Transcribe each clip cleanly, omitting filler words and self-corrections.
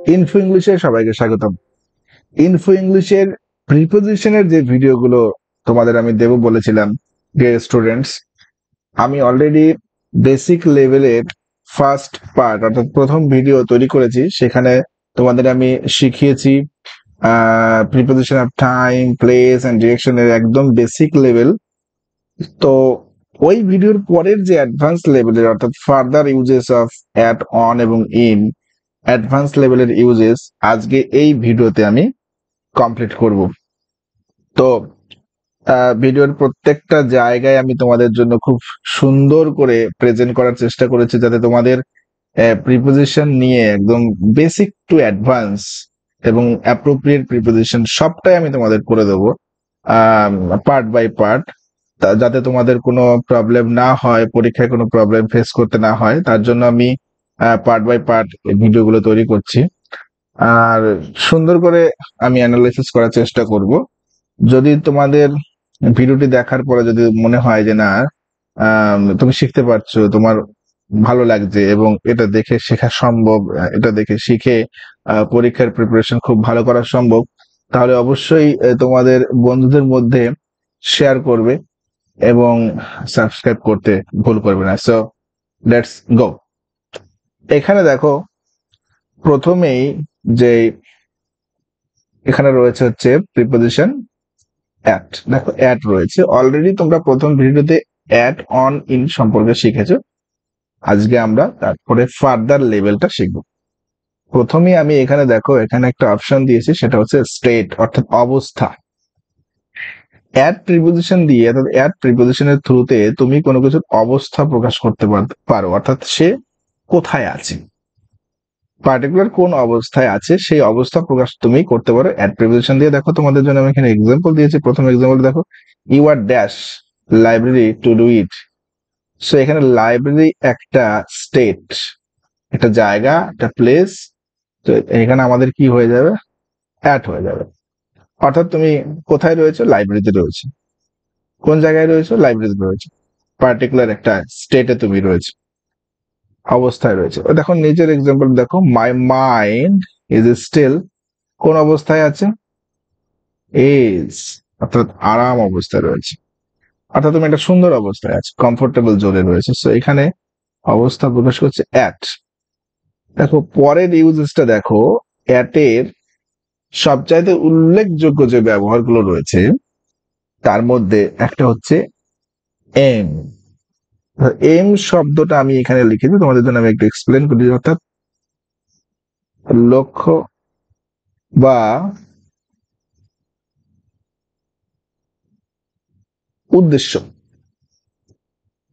Info ইংলিশে সবাইকে স্বাগতম। ইনফো ইংলিশের প্রিপোজিশনের যে ভিডিওগুলো তোমাদের আমি দেব বলেছিলাম, ডিয়ার স্টুডেন্টস, আমি অলরেডি বেসিক লেভেলের ফার্স্ট পার্ট অর্থাৎ প্রথম ভিডিও তৈরি করেছি। সেখানে তোমাদের আমি শিখিয়েছি preposition of time, place and ডিরেকশনের একদম বেসিক লেভেল। তো ওই ভিডিওর পরের যে অ্যাডভান্স লেভেলের অর্থাৎ further uses of at, on এবং ইন, অ্যাডভান্স লেভেলের ইউজেস আজকে এই ভিডিওতে আমি কমপ্লিট করব। তো ভিডিওর প্রত্যেকটা জায়গায় আমি তোমাদের জন্য খুব সুন্দর করে প্রেজেন্ট করার চেষ্টা করেছি, যাতে তোমাদের প্রিপোজিশন নিয়ে একদম বেসিক টু অ্যাডভান্স এবং অ্যাপ্রোপ্রিয়েট প্রিপোজিশন সবটাই আমি তোমাদের করে দেবো পার্ট বাই পার্ট, যাতে তোমাদের কোনো প্রবলেম না হয়, পরীক্ষায় কোনো প্রবলেম ফেস করতে না হয়। তার জন্য আমি পার্ট বাই পার্ট ভিডিওগুলো তৈরি করছি আর সুন্দর করে আমি অ্যানালাইসিস করার চেষ্টা করব। যদি তোমাদের ভিডিওটি দেখার পরে যদি মনে হয় যে না তুমি শিখতে পারছো, তোমার ভালো লাগছে এবং এটা দেখে শেখা সম্ভব, এটা দেখে শিখে পরীক্ষার প্রিপারেশন খুব ভালো করা সম্ভব, তাহলে অবশ্যই তোমাদের বন্ধুদের মধ্যে শেয়ার করবে এবং সাবস্ক্রাইব করতে ভুল করবে না। So let's go. এখানে দেখো, প্রথমেই যে এখানে রয়েছে হচ্ছে প্রিপোজিশন অ্যাট। দেখো অ্যাট রয়েছে, অলরেডি তোমরা প্রথম ভিডিওতে অ্যাট, অন, ইন সম্পর্কে শিখেছো। আজকে আমরা তারপরে ফার্দার লেভেলটা শিখবো। প্রথমেই আমি এখানে দেখো, এখানে একটা অপশন দিয়েছি, সেটা হচ্ছে স্টেট অর্থাৎ অবস্থা। অ্যাট প্রিপোজিশন দিয়ে অর্থাৎ অ্যাট প্রিপোজিশনের থ্রুতে তুমি কোনো কিছুর অবস্থা প্রকাশ করতে পারো, অর্থাৎ সে কোথায় আছে, পার্টিকুলার কোন অবস্থায় আছে সেই অবস্থা প্রকাশ তুমি করতে পারো অ্যাট প্রিপোজিশন দিয়ে। দেখো তোমাদের জন্য আমি এখানে এক্সাম্পল দিয়েছি। প্রথম এক্সাম্পল দেখো, you are dash library to do it. So এখানে লাইব্রেরি একটা স্টেট, একটা জায়গা, একটা প্লেস। তো এখানে আমাদের কি হয়ে যাবে, অ্যাট হয়ে যাবে। অর্থাৎ তুমি কোথায় রয়েছে, লাইব্রেরিতে রয়েছে। কোন জায়গায় রয়েছে, লাইব্রেরিতে রয়েছে। পার্টিকুলার একটা স্টেটে তুমি রয়েছে, অবস্থায় রয়েছে। দেখো নিজের এক্সাম্পল দেখো, মাই মাইন্ড ইজ স্টিল, কোন অবস্থায় আছে, ইজ অর্থাৎ আরাম অবস্থায় রয়েছে। অর্থাৎ তুমি একটা সুন্দর অবস্থায় আছো, কমফোর্টেবল জোনে রয়েছে। সো এখানে অবস্থা প্রকাশ করছে অ্যাট। দেখো পরের ইউজেসটা দেখো, অ্যাট এর সবচাইতে উল্লেখযোগ্য যে ব্যবহারগুলো রয়েছে তার মধ্যে একটা হচ্ছে এম। এম শব্দটা আমি এখানে লিখেছি, তোমাদের জন্য আমি একটু এক্সপ্লেন করি। অর্থাৎ লক্ষ্য বা উদ্দেশ্য,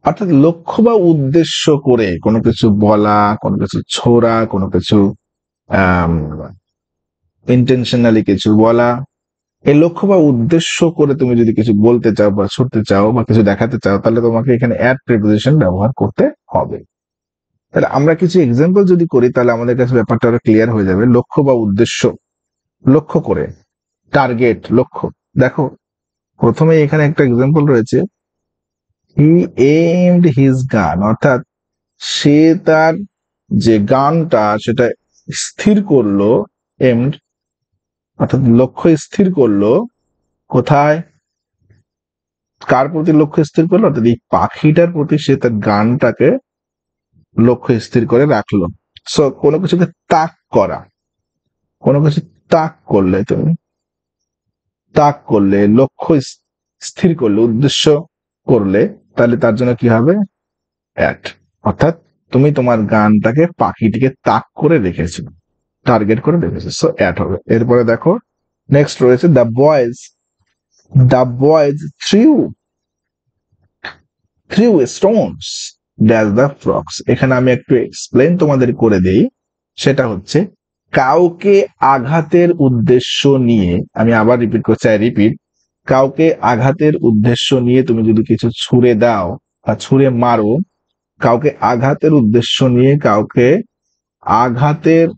অর্থাৎ লক্ষ্য বা উদ্দেশ্য করে কোনো কিছু বলা, কোনো কিছু ছোড়া, কোনো কিছু ইন্টেনশনালি কিছু বলা। এই লক্ষ্য বা উদ্দেশ্য করে তুমি যদি কিছু বলতে চাও বা ছুটতে চাও বা কিছু দেখাতে চাও, তাহলে তোমাকে এখানে অ্যাট প্রিপোজিশন ব্যবহার করতে হবে। তাহলে আমরা কিছু এক্সাম্পল যদি করি, তাহলে আমাদের কাছে ব্যাপারটা আরো ক্লিয়ার হয়ে যাবে। লক্ষ্য বা উদ্দেশ্য, লক্ষ্য করে, টার্গেট, লক্ষ্য। দেখো প্রথমে এখানে একটা এক্সাম্পল রয়েছে, হি এইমড হিজ গান, অর্থাৎ সে তার যে গানটা সেটা স্থির করলো। এমড অর্থাৎ লক্ষ্য স্থির করলো কোথায়, কার প্রতি লক্ষ্য স্থির করলো, অর্থাৎ এই পাখিটার প্রতি সে তার গানটাকে লক্ষ্য স্থির করে রাখলো। সো কোনো কিছুকে তাক করা, কোনো কিছু তাক করলে, তুমি তাক করলে, লক্ষ্য স্থির করলে, উদ্দেশ্য করলে, তাহলে তার জন্য কি হবে, অ্যাট। অর্থাৎ তুমি তোমার গানটাকে পাখিটিকে তাক করে রেখেছো, টার্গেট করে রেখেছো, সো অ্যাট হবে। এরপরে দেখো নেক্সট রয়েছে the boys threw Stones dash the frogs. এখানে আমি একটু এক্সপ্লেন তোমাদের করে দেই। সেটা হচ্ছে কাউকে আঘাতের উদ্দেশ্য নিয়ে, আমি আবার রিপিট করছি, কাউকে আঘাতের উদ্দেশ্য নিয়ে তুমি যদি কিছু ছুঁড়ে দাও বা ছুঁড়ে মারো, কাউকে আঘাতের উদ্দেশ্য নিয়ে, কাউকে আঘাতের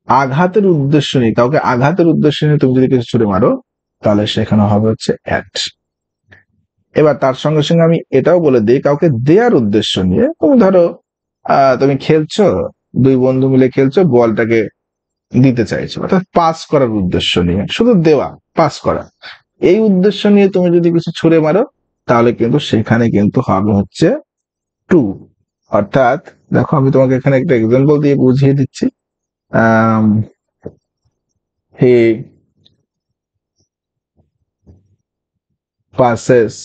আঘাতের উদ্দেশ্য নিয়ে, কাউকে আঘাতের উদ্দেশ্য নিয়ে তুমি যদি কিছু ছুঁড়ে মারো, তাহলে সেখানে হবে হচ্ছে অ্যাট। এবার তার সঙ্গে সঙ্গে আমি এটাও বলে দিই, কাউকে দেয়ার উদ্দেশ্য নিয়ে, তুমি ধরো তুমি খেলছো, দুই বন্ধু মিলে খেলছো, বলটাকে দিতে চাইছো, অর্থাৎ পাস করার উদ্দেশ্য নিয়ে, শুধু দেওয়া, পাস করা, এই উদ্দেশ্য নিয়ে তুমি যদি কিছু ছুড়ে মারো তাহলে কিন্তু সেখানে কিন্তু হবে হচ্ছে টু। অর্থাৎ দেখো আমি তোমাকে এখানে একটা এক্সাম্পল দিয়ে বুঝিয়ে দিচ্ছি। হি passes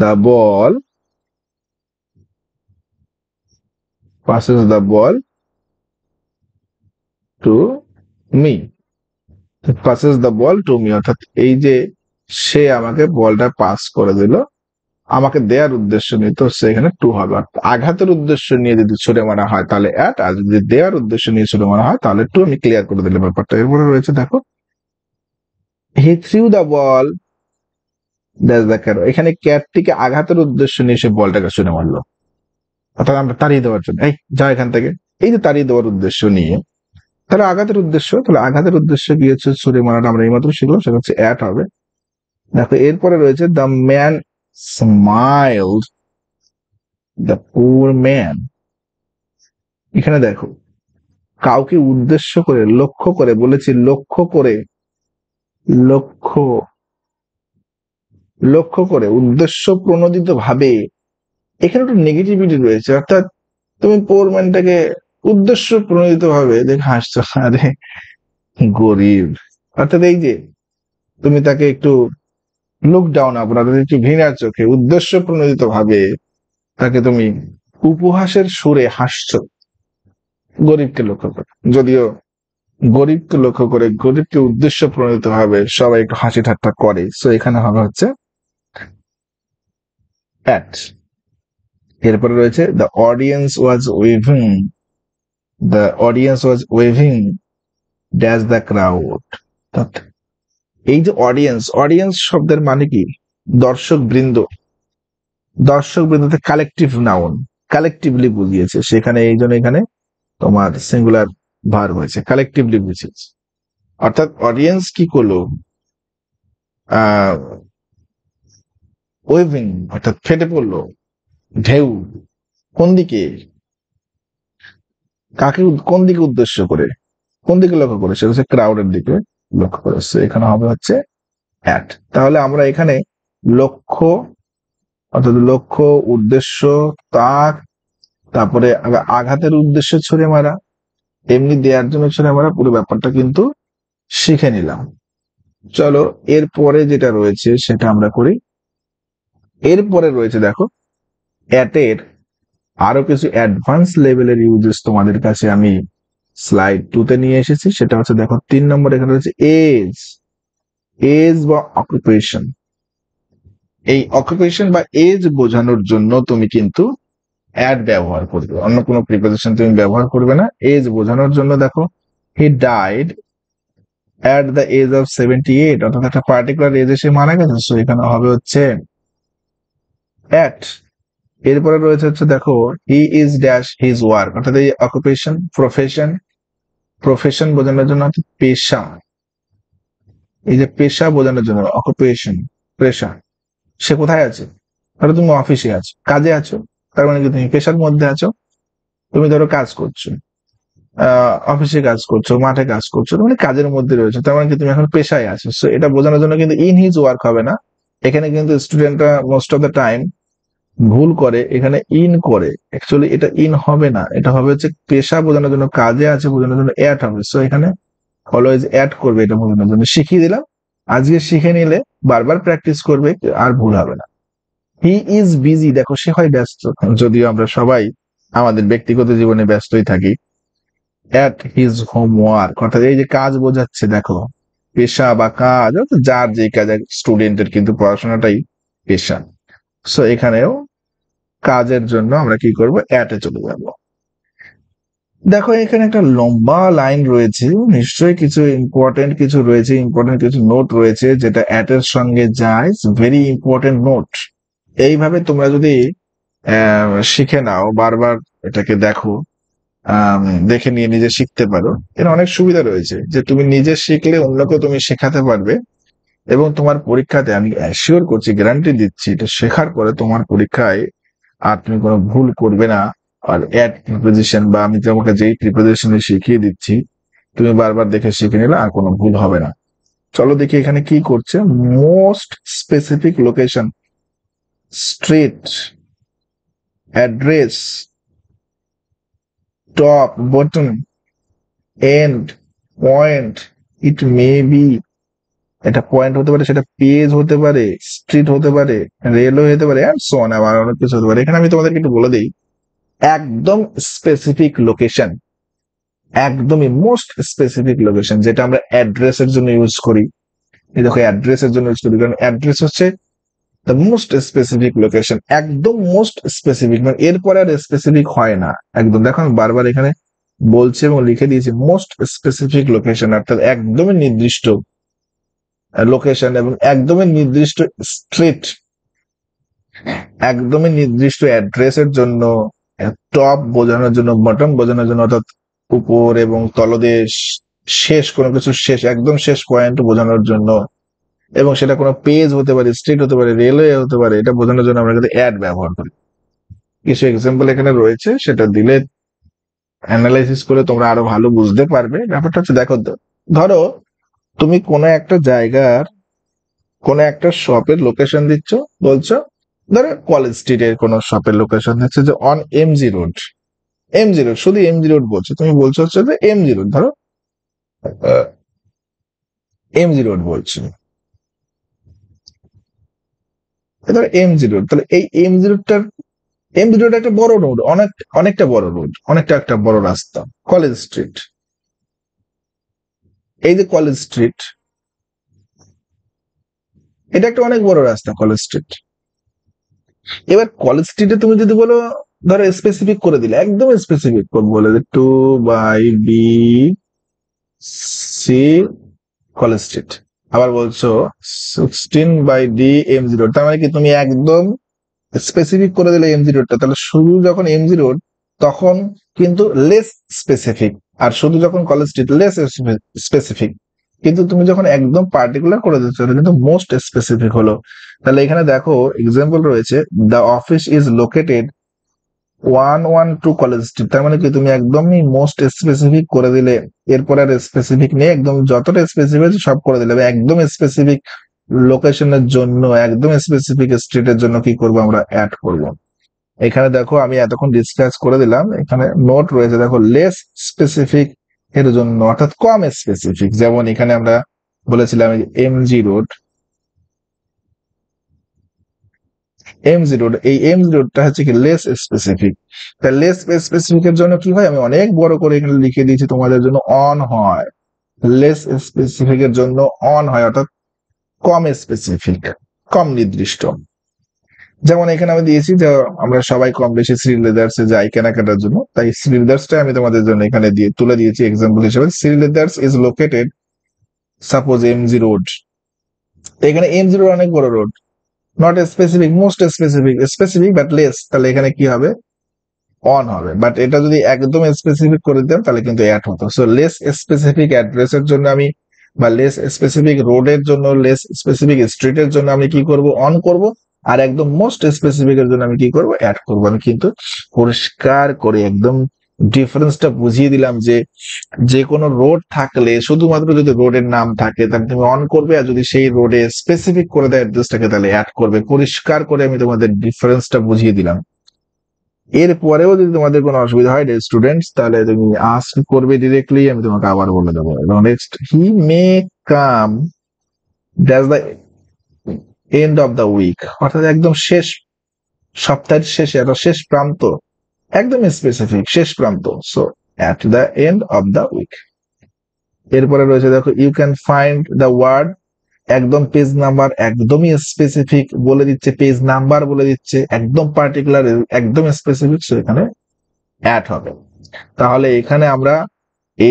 the ball to me, passes the ball to me, অর্থাৎ এই যে সে আমাকে বলটা পাস করে দিল আমাকে দেওয়ার উদ্দেশ্য নিয়ে, তো সেখানে টু হবে। আঘাতের উদ্দেশ্য নিয়ে যদি ছুড়ে মারা হয় তাহলে অ্যাট, আর যদি দেওয়ার উদ্দেশ্য নিয়ে ছুড়ে মারা হয় তাহলে টু। আমি ক্লিয়ার করে দিলাম ব্যাপারটা। এরপরে রয়েছে দেখো he threw the ball that's the cat, এখানে ক্যাটটিকে আঘাতের উদ্দেশ্য নিয়ে সে বলটাকে ছুড়ে মারলো, অর্থাৎ আমরা তাড়িয়ে দেওয়ার জন্য, এই যা এখান থেকে, এই যে তাড়িয়ে দেওয়ার উদ্দেশ্য নিয়ে, তাহলে আঘাতের উদ্দেশ্য, তাহলে আঘাতের উদ্দেশ্য কি হচ্ছে ছুড়ে মারাটা আমরা এইমাত্র শিখলাম, সেটা হচ্ছে অ্যাট হবে। দেখো এরপরে রয়েছে the man স্মাইলড, the poor man, এখানে দেখো কাউকে উদ্দেশ্য করে, লক্ষ্য করে, বলেছি লক্ষ্য করে, লক্ষ্য লক্ষ্য করে, উদ্দেশ্য প্রণোদিত ভাবে, এখানে একটু নেগেটিভিটি রয়েছে, অর্থাৎ তুমি পোর ম্যানটাকে উদ্দেশ্য প্রণোদিত ভাবে দেখে হাসছো, আরে গরিব, অর্থাৎ এই যে তুমি তাকে একটু লুক ডাউন আপনার একটু ঘৃণার চোখে উদ্দেশ্য প্রণোদিত ভাবে তাকে তুমি উপহাসের সুরে হাসছো গরিবকে লক্ষ্য করে, যদিও গরিবকে লক্ষ্য করে, গরিবকে উদ্দেশ্য প্রণোদিত ভাবে সবাই একটু হাসি ঠাট্টা করে, সো এখানে হবে হচ্ছে অ্যাট। এরপরে রয়েছে the audience was waving, the audience was waving dash the crowd, এই যে অডিয়েন্স, অডিয়েন্স শব্দের মানে কি দর্শক বৃন্দ, দর্শক বৃন্দতে কালেকটিভ নাউন, কালেকটিভলি বুঝিয়েছে, সেখানে এই জন্য এখানে তোমার সিঙ্গুলার ভার্ব হয়েছে, কালেকটিভলি বুঝিয়েছে। অর্থাৎ অডিয়েন্স কি করলো, ওয়েভিং অর্থাৎ ফেটে পড়লো, ঢেউ, কোন দিকে, কাকে, কোন দিকে উদ্দেশ্য করে, কোন দিকে লক্ষ্য করে, সেটা হচ্ছে ক্রাউডের দিকে লক্ষ্য করে, এখানে হবে হচ্ছে অ্যাট। তাহলে আমরা এখানে লক্ষ্য, অর্থাৎ লক্ষ্য, উদ্দেশ্য, তাক, তারপরে আঘাতের উদ্দেশ্যে ছুড়ে মারা, এমনি দেওয়ার জন্য ছুড়ে মারা, পুরো ব্যাপারটা কিন্তু শিখে নিলাম। চলো এরপরে যেটা রয়েছে সেটা আমরা করি। এরপরে রয়েছে দেখো অ্যাটের আরো কিছু অ্যাডভান্স লেভেলের ইউজেস তোমাদের কাছে আমি স্লাইড 2 তে নিয়ে এসেছি, সেটা হচ্ছে দেখো 3 নম্বর এখানে রয়েছে এজ, এজ বা অকুপেশন। এই অকুপেশন বা এজ বোঝানোর জন্য তুমি কিন্তু অ্যাড ব্যবহার করবে, অন্য কোনো প্রিপোজিশন তুমি ব্যবহার করবে না। এজ বোঝানোর জন্য দেখো he died at the age of 78, অর্থাৎ একটা পার্টিকুলার এজে সে মারা গেছে, সো এখানে হবে হচ্ছে অ্যাট। এরপরে রয়েছে হচ্ছে দেখো he is dash his work, অর্থাৎ এই অকুপেশন, প্রফেশন, প্রফেশন বোঝানোর জন্য অর্থাৎ পেশা, এই যে পেশা বোঝানোর জন্য অকুপেশন, পেশা, সে কোথায় আছে, ধরো তুমি অফিসে আছো, কাজে আছো, তার মানে কি তুমি পেশার মধ্যে আছো, তুমি ধরো কাজ করছো, অফিসে কাজ করছো, মাঠে কাজ করছো, মানে কাজের মধ্যে রয়েছে, তার মানে কি তুমি এখন পেশায় আছো। সো এটা বোঝানোর জন্য কিন্তু ইন হিজ ওয়ার্ক হবে না, এখানে কিন্তু স্টুডেন্টরা মোস্ট অফ দ্য টাইম ভুল করে, এখানে ইন করে, অ্যাকচুয়ালি এটা ইন হবে না, এটা হবে হচ্ছে পেশা বোঝানোর জন্য, কাজে আছে বোঝানোর জন্য অ্যাট হবে। সো এখানে অলওয়েজ অ্যাট করবে, এটা বোঝানোর জন্য শিখিয়ে দিলাম। আজকে শিখে নিলে বারবার প্র্যাকটিস করবে, আর ভুল হবে না। হি ইজ বিজি, দেখো সে হয় ব্যস্ত, যদিও আমরা সবাই আমাদের ব্যক্তিগত জীবনে ব্যস্তই থাকি। অ্যাট হিজ হোমওয়ার্ক, অর্থাৎ এই যে কাজ বোঝাচ্ছে, দেখো পেশা বা কাজ, যার যে কাজ, স্টুডেন্টের কিন্তু পড়াশোনাটাই পেশা, সো এখানেও কাজের জন্য আমরা কি করব, অ্যাটে চলে যাব। দেখো এখানে একটা লম্বা লাইন রয়েছে, নিশ্চয়ই কিছু ইম্পর্টেন্ট কিছু রয়েছে, ইম্পর্টেন্ট কিছু নোট রয়েছে যেটা অ্যাটের সঙ্গে যায়, ভেরি ইম্পর্টেন্ট নোট। এইভাবে তোমরা যদি শিখে নাও, বারবার এটাকে দেখো, দেখে নিয়ে নিজে শিখতে পারো, এর অনেক সুবিধা রয়েছে, যে তুমি নিজে শিখলে অন্যকে তুমি শেখাতে পারবে, এবং তোমার পরীক্ষাতে আমি অ্যাসিওর করছি, গ্যারান্টি দিচ্ছি, এটা শেখার পরে তোমার পরীক্ষায় আর তুমি কোনো ভুল করবে না, আর অ্যাড প্রিপোজিশন বা আমি তোমাকে যেই প্রিপোজিশন শিখিয়ে দিচ্ছি তুমি বারবার দেখে শিখে নিলে আর কোনো ভুল হবে না। চলো দেখি এখানে কি করছে। Most specific location, street, address, top, bottom, end, point, it may be. এটা পয়েন্ট হতে পারে, সেটা পেজ হতে পারে, স্ট্রিট হতে পারে, রেলওয়ে হতে পারে, অ্যান্ড সো অন, আবার অনেক কিছু হতে পারে। এখানে আমি তোমাদেরকে একটু বলে দিই, একদম স্পেসিফিক লোকেশন, একদমই মোস্ট স্পেসিফিক লোকেশন, যেটা আমরা অ্যাড্রেসের জন্য ইউজ করি। এই দেখো অ্যাড্রেসের জন্য ইউজ করি, কারণ অ্যাড্রেস হচ্ছে দ্য মোস্ট স্পেসিফিক লোকেশন, একদম মোস্ট স্পেসিফিক, মানে এরপরে আর স্পেসিফিক হয় না। একদম দেখো আমি বারবার এখানে বলছি এবং লিখে দিয়েছি মোস্ট স্পেসিফিক লোকেশন, অর্থাৎ একদমই নির্দিষ্ট লোকেশন এবং একদমই নির্দিষ্ট স্ট্রিট, একদমই নির্দিষ্ট অ্যাড্রেসের জন্য, টপ বোঝানোর জন্য, বটম বোঝানোর জন্য, অর্থাৎ উপর এবং তলদেশ, শেষ কোনো কিছু শেষ, একদম শেষ পয়েন্ট বোঝানোর জন্য, এবং সেটা কোনো পেজ হতে পারে, স্ট্রিট হতে পারে, রেলওয়ে হতে পারে, এটা বোঝানোর জন্য আমরা কিন্তু অ্যাড ব্যবহার করি। কিছু এক্সাম্পল এখানে রয়েছে, সেটা দিলে অ্যানালাইসিস করে তোমরা আরো ভালো বুঝতে পারবে। ব্যাপারটা হচ্ছে দেখো, ধরো তুমি কোনো একটা জায়গার কোনো একটা শপের লোকেশন দিচ্ছ, বলছো ধরো কলেজ স্ট্রিটের কোনো শপের লোকেশন দিচ্ছে যে on MG road, MG road, শুধু এমজি রোড বলছো, তুমি বলছো হচ্ছে যে এমজি রোড, ধরো এমজি রোড বলছো, ধরো এমজি রোড, তাহলে এই এমজি রোডটার, এমজি রোড একটা বড় রোড, অনেকটা বড় রোড, অনেকটা একটা বড় রাস্তা। কলেজ স্ট্রিট, এই যে কলেজ স্ট্রিট, এটা একটা অনেক বড় রাস্তা কলেজ স্ট্রিট। এবার কলেজ স্ট্রিটে তুমি যদি বলো, ধরো স্পেসিফিক করে দিলে, একদম স্পেসিফিক বলে যে 2/B সি কলেজ স্ট্রিট, আবার বলছো 16/D এমজি রোড, তার মানে কি তুমি একদম স্পেসিফিক করে দিলে এমজি রোডটা। তাহলে শুধু যখন এমজি রোড তখন কিন্তু লেস স্পেসিফিক, আর শুধু যখন কলেজ স্ট্রিট লেস স্পেসিফিক। কিন্তু তুমি যখন একদম পার্টিকুলার করে দিচ্ছ, এটা কিন্তু মোস্ট স্পেসিফিক হলো। তাহলে এখানে দেখো এক্সাম্পল রয়েছে, the office is located 112 college street, তার মানে কি তুমি একদমই মোস্ট স্পেসিফিক করে দিলে, এরপর আর স্পেসিফিক নেই, একদম যতটা স্পেসিফিক সব করে দিলে। একদম স্পেসিফিক লোকেশনের জন্য, একদম স্পেসিফিক স্ট্রিটের জন্য কি করব, আমরা অ্যাড করব। এখানে দেখো আমি এতক্ষণ ডিসকাস করে দিলাম, এখানে নোট রয়েছে দেখো, লেস স্পেসিফিক এর জন্য, অর্থাৎ কম স্পেসিফিক। যেমন এখানে আমরা বলেছিলাম এমজি রোড, এমজি রোড, এই এমজি রোডটা হচ্ছে কি লেস স্পেসিফিক। তা লেস স্পেসিফিক এর জন্য কি হয়, আমি অনেক বড় করে এখানে লিখে দিয়েছি তোমাদের জন্য, অন হয়। লেস স্পেসিফিক এর জন্য অন হয়, অর্থাৎ কম স্পেসিফিক, কম নির্দিষ্ট। যেমন এখানে আমি দিয়েছি যে আমরা সবাই কম বেশি শ্রী লেদার্স এ যাই কেনাকাটার জন্য, তাই শ্রী লেদার্সটা আমি তোমাদের জন্য এখানে দিয়ে তুলে দিয়েছি এক্সাম্পল হিসেবে। Shri leathers is located suppose MG road, এখানে এমজি রোড অনেক বড় road, not specific, most specific, specific but less, তাহলে এখানে কি হবে, অন হবে। বাট এটা যদি একদম স্পেসিফিক করে দিতাম তাহলে কিন্তু অ্যাড হতো। সো লেস স্পেসিফিক অ্যাড্রেসের জন্য আমি, বা লেস স্পেসিফিক রোডের জন্য, লেস স্পেসিফিক স্ট্রিটের জন্য আমি কি করব, অন করব। আর একদম মোস্ট স্পেসিফিক এর জন্য আমি কি করব, অ্যাড করব। আমি কিন্তু পরিষ্কার করে একদম ডিফারেন্সটা বুঝিয়ে দিলাম যে যে কোনো রোড থাকলে শুধুমাত্র যদি রোডের নাম থাকে তাহলে তুমি অন করবে, আর যদি সেই রোডে স্পেসিফিক করে দেয় অ্যাড্রেসটাকে তাহলে অ্যাড করবে। পরিষ্কার করে আমি তোমাদের ডিফারেন্সটা বুঝিয়ে দিলাম। এরপরেও যদি তোমাদের কোনো অসুবিধা হয় স্টুডেন্টস, তাহলে তুমি আস্ক করবে ডিরেক্টলি, আমি তোমাকে আবার বলে দেবো। এবং next, he may come that's the end of the week, অর্থাৎ একদম শেষ সপ্তাহের শেষে, একটা শেষ প্রান্ত, একদম স্পেসিফিক শেষ প্রান্ত। So at the end of the week. এরপরে রয়েছে দেখো, you can find the word, একদম পেজ নাম্বার, একদমই স্পেসিফিক বলে দিচ্ছে, পেজ নাম্বার বলে দিচ্ছে, একদম পার্টিকুলার, একদম স্পেসিফিক, সো এখানে অ্যাড হবে। তাহলে এখানে আমরা